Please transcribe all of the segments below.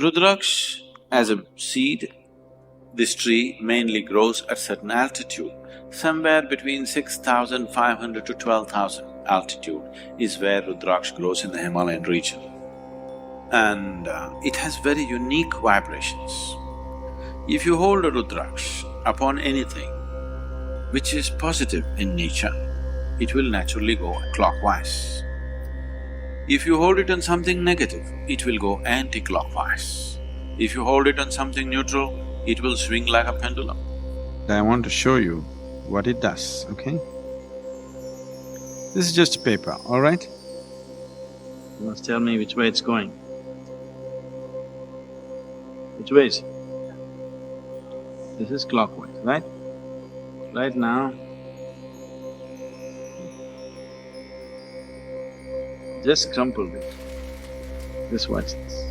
Rudraksha as a seed, this tree mainly grows at certain altitude. Somewhere between 6,500 to 12,000 altitude is where rudraksha grows in the Himalayan region. And it has very unique vibrations. If you hold a rudraksha upon anything which is positive in nature, it will naturally go clockwise. If you hold it on something negative, it will go anti-clockwise. If you hold it on something neutral, it will swing like a pendulum. I want to show you what it does, okay? This is just a paper, all right? You must tell me which way it's going. Which way is it? This is clockwise, right? Right now, just crumple it. Just watch this.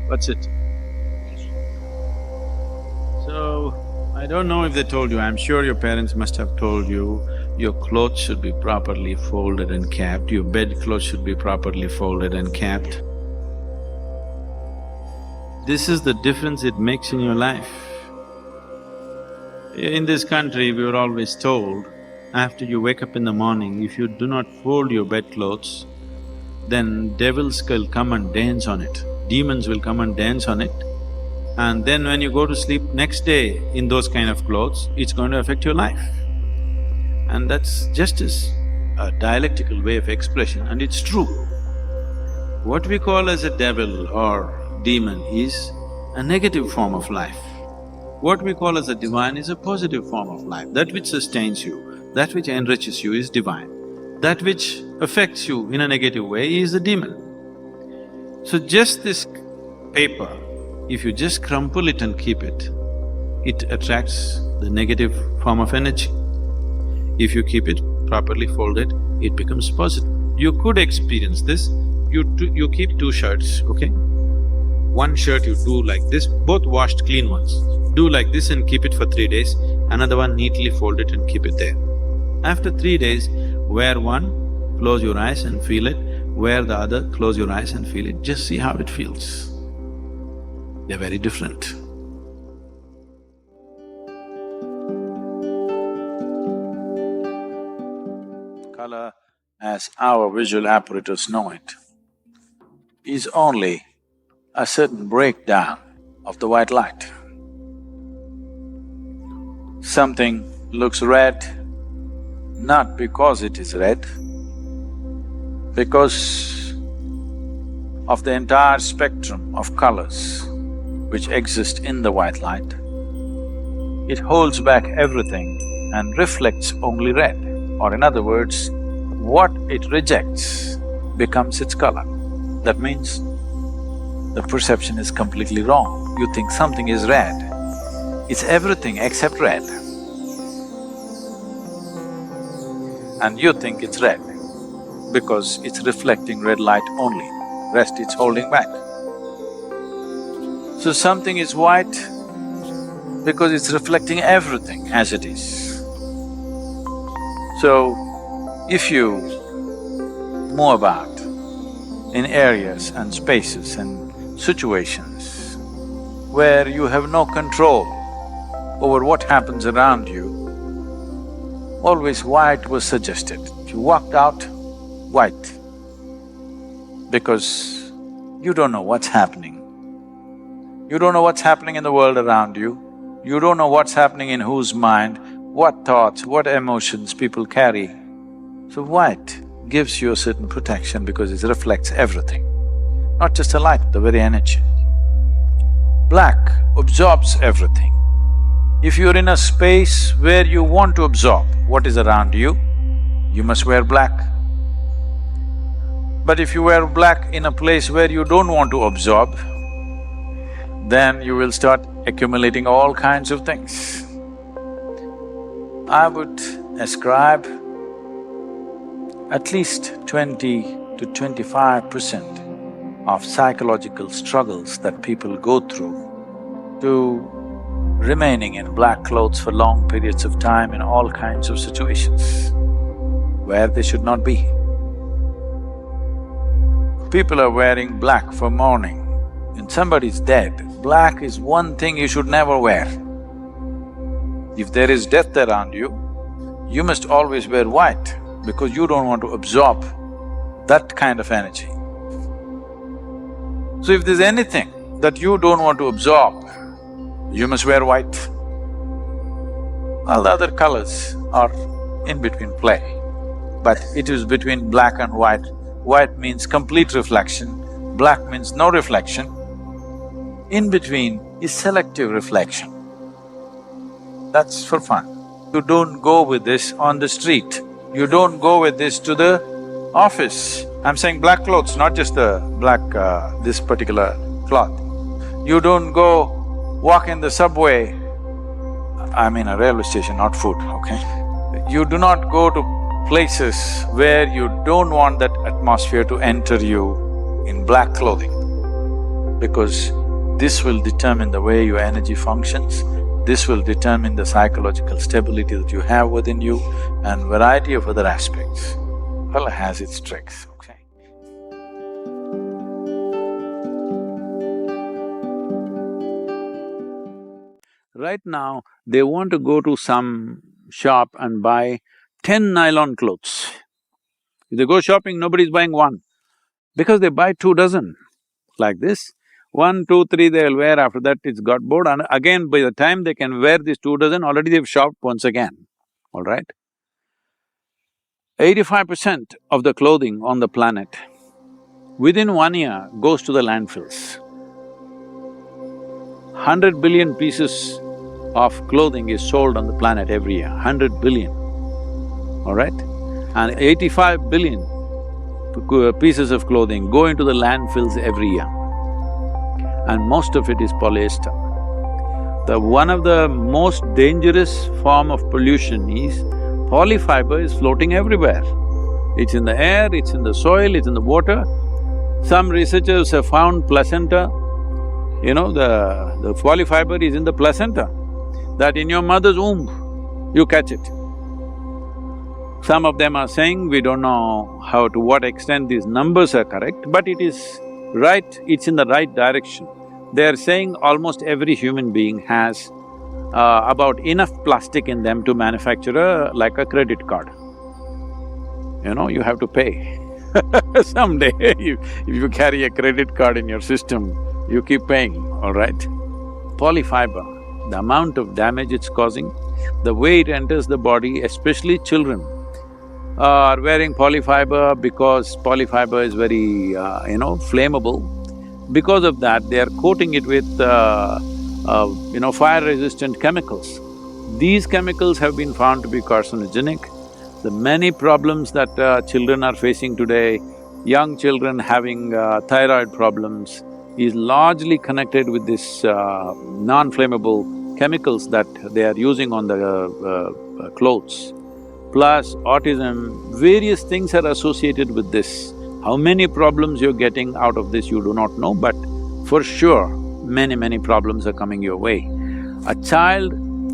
What's it? So, I don't know if they told you, I'm sure your parents must have told you, your clothes should be properly folded and kept, your bedclothes should be properly folded and kept. This is the difference it makes in your life. In this country, we were always told, after you wake up in the morning, if you do not fold your bedclothes, then devils will come and dance on it, demons will come and dance on it. And then when you go to sleep next day in those kind of clothes, it's going to affect your life. And that's just a dialectical way of expression, and it's true. What we call as a devil or demon is a negative form of life. What we call as a divine is a positive form of life. That which sustains you, that which enriches you is divine. That which affects you in a negative way is the demon. So just this paper, if you just crumple it and keep it, it attracts the negative form of energy. If you keep it properly folded, it becomes positive. You could experience this, you keep two shirts, okay? One shirt you do like this, both washed clean ones. Do like this and keep it for 3 days, another one neatly fold it and keep it there. After 3 days, wear one, close your eyes and feel it, wear the other, close your eyes and feel it, just see how it feels. They're very different. Color, as our visual apparatus know it, is only a certain breakdown of the white light. Something looks red, not because it is red, because of the entire spectrum of colors which exist in the white light. It holds back everything and reflects only red, or in other words, what it rejects becomes its color. That means the perception is completely wrong. You think something is red, it's everything except red. And you think it's red because it's reflecting red light only, rest it's holding back. So something is white because it's reflecting everything as it is. So, if you move about in areas and spaces and situations where you have no control over what happens around you, always white was suggested. If you walked out, white, because you don't know what's happening. You don't know what's happening in the world around you, you don't know what's happening in whose mind, what thoughts, what emotions people carry. So white gives you a certain protection because it reflects everything, not just the light, the very energy. Black absorbs everything. If you're in a space where you want to absorb what is around you, you must wear black. But if you wear black in a place where you don't want to absorb, then you will start accumulating all kinds of things. I would ascribe at least 20 to 25% of psychological struggles that people go through to remaining in black clothes for long periods of time in all kinds of situations. where they should not be. People are wearing black for mourning. When somebody's dead, black is one thing you should never wear. If there is death around you must always wear white because you don't want to absorb that kind of energy. So if there's anything that you don't want to absorb, you must wear white. All the other colors are in between play, but it is between black and white. White means complete reflection, black means no reflection. In between is selective reflection. That's for fun. You don't go with this on the street, you don't go with this to the office. I'm saying black clothes, not just the black, this particular cloth. You don't go walk in the subway, I mean a railway station, not food, okay? You do not go to places where you don't want that atmosphere to enter you in black clothing, because this will determine the way your energy functions, this will determine the psychological stability that you have within you and variety of other aspects. Well, it has its tricks, okay? Right now, they want to go to some shop and buy 10 nylon clothes. If they go shopping, nobody's buying one, because they buy 2 dozen like this. 1, 2, 3 they'll wear, after that it's got bored, and again by the time they can wear these 2 dozen, already they've shopped once again, all right? 85% of the clothing on the planet within 1 year goes to the landfills. 100 billion pieces of clothing is sold on the planet every year, 100 billion, all right? And 85 billion pieces of clothing go into the landfills every year, and most of it is polyester. One of the most dangerous form of pollution is polyfiber is floating everywhere. It's in the air, it's in the soil, it's in the water. Some researchers have found placenta, you know, the polyfiber is in the placenta, that in your mother's womb, you catch it. Some of them are saying, we don't know to what extent these numbers are correct, but it is right, it's in the right direction. They're saying almost every human being has about enough plastic in them to manufacture like a credit card. You know, you have to pay. Someday, if you carry a credit card in your system, you keep paying, all right? Polyfiber, the amount of damage it's causing, the way it enters the body, especially children are wearing polyfiber because polyfiber is very, flammable. Because of that, they are coating it with, fire-resistant chemicals. These chemicals have been found to be carcinogenic. The many problems that children are facing today, young children having thyroid problems, is largely connected with this non-flammable chemicals that they are using on the clothes. Plus autism, various things are associated with this. How many problems you're getting out of this, you do not know, but for sure, many problems are coming your way. A child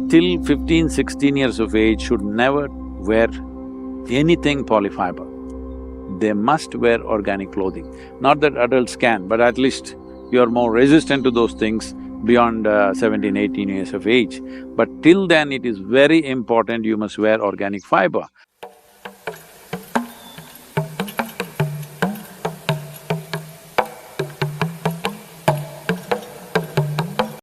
till 15, 16 years of age should never wear anything polyfiber. They must wear organic clothing. Not that adults can, but at least you're more resistant to those things beyond 17, 18 years of age. But till then, it is very important you must wear organic fiber.